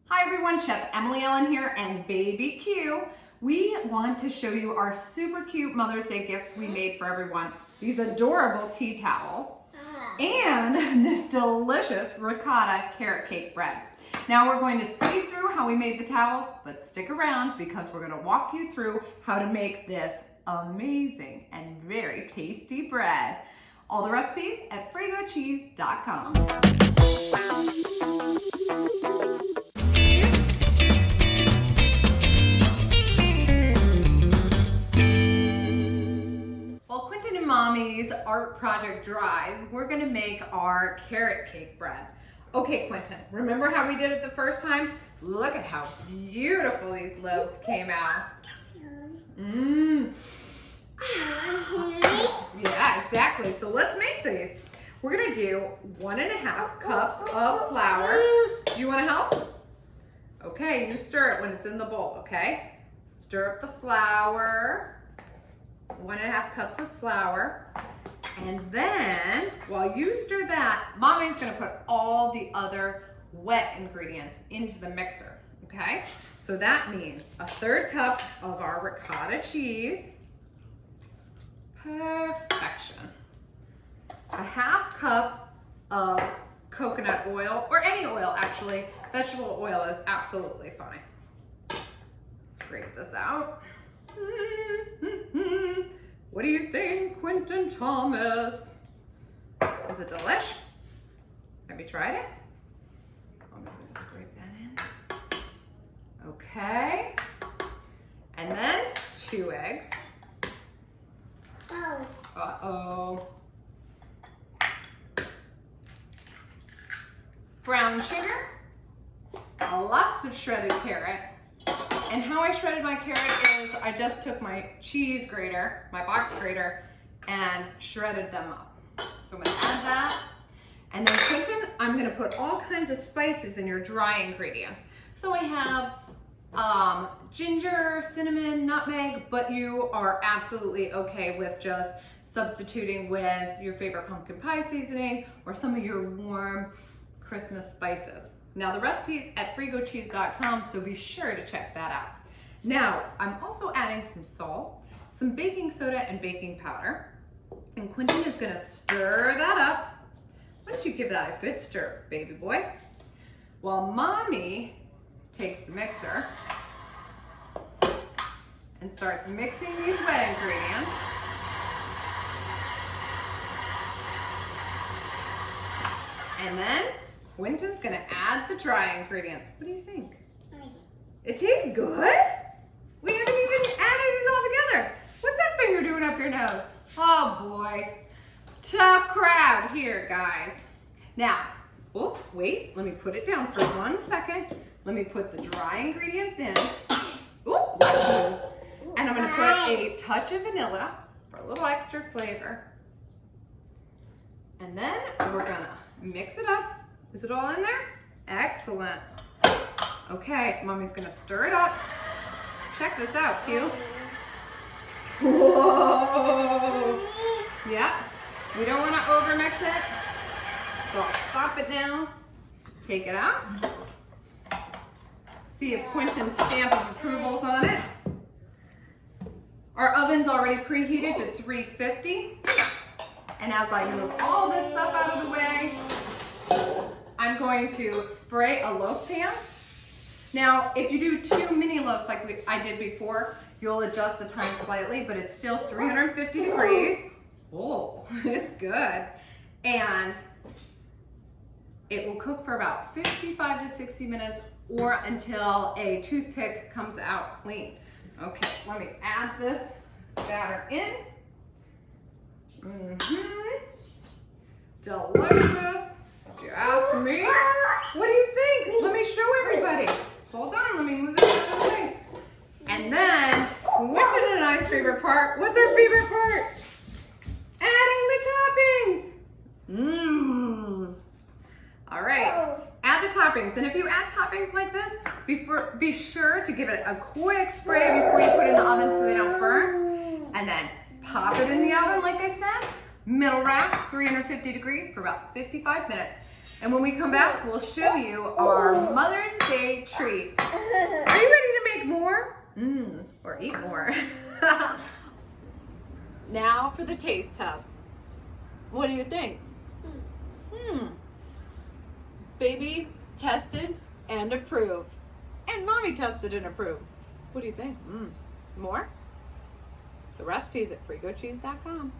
Hi everyone, Chef Emily Ellen here and Baby Q. We want to show you our super cute Mother's Day gifts we made for everyone. These adorable tea towels and this delicious ricotta carrot cake bread. Now we're going to speed through how we made the towels, but stick around because we're going to walk you through how to make this amazing and very tasty bread. All the recipes at frigocheese.com. While Quinton and Mommy's art project dries, we're gonna make our carrot cake bread. Okay, Quinton, remember how we did it the first time? Look at how beautiful these loaves came out. Yeah, exactly. So let's make these. We're gonna do 1.5 cups of flour. You wanna help? Okay, you stir it when it's in the bowl, okay? Stir up the flour, 1.5 cups of flour. And then, while you stir that, Mommy's gonna put all the other wet ingredients into the mixer, okay? So that means 1/3 cup of our ricotta cheese. Perfection. 1/2 cup of coconut oil, or any oil actually. Vegetable oil is absolutely fine. Scrape this out. What do you think, Quinton Thomas? Is it delish? Have you tried it? I'm just gonna scrape that in. Okay. And then 2 eggs. Uh-oh. Brown sugar. Lots of shredded carrot. And how I shredded my carrot is I just took my cheese grater, my box grater, and shredded them up. So I'm gonna add that. And then Quinton, I'm gonna put all kinds of spices in your dry ingredients. So I have ginger, cinnamon, nutmeg, but you are absolutely okay with just substituting with your favorite pumpkin pie seasoning or some of your warm Christmas spices. Now the recipe's at frigocheese.com, so be sure to check that out. Now, I'm also adding some salt, some baking soda and baking powder, and Quinton is gonna stir that up. Why don't you give that a good stir, baby boy? While Mommy takes the mixer and starts mixing these wet ingredients. And then Quinton's gonna add the dry ingredients. What do you think? It tastes good? We haven't even added it all together. What's that finger doing up your nose? Oh boy. Tough crowd here, guys. Now, oh, wait, let me put it down for 1 second. Let me put the dry ingredients in. Oh, bless you. And I'm gonna put a touch of vanilla for a little extra flavor. And then we're gonna mix it up. Is it all in there? Excellent. Okay, Mommy's gonna stir it up. Check this out, Q. Whoa! Yeah, we don't wanna overmix it. So I'll stop it now, take it out. See if Quinton's stamp of approval's on it. Our oven's already preheated to 350. And as I move all this stuff out of the way, I'm going to spray a loaf pan. Now, if you do 2 mini loaves like I did before, you'll adjust the time slightly, but it's still 350 degrees. Oh, it's good. And it will cook for about 55 to 60 minutes or until a toothpick comes out clean. Okay, let me add this batter in. Delicious. You asked me. What do you think? Let me show everybody. Hold on, let me move this out of the way. And then, Quinton and I's favorite part. What's our favorite part? Adding the toppings. All right, add the toppings. And if you add toppings like this, be sure to give it a quick spray before you put it in the oven so they don't burn. And then pop it in the oven, like I said. Middle rack, 350 degrees for about 55 minutes. And when we come back, we'll show you our Mother's Day treat. more. Now for the taste test. What do you think? Baby tested and approved. And mommy tested and approved. What do you think? More? The recipe's at frigocheese.com.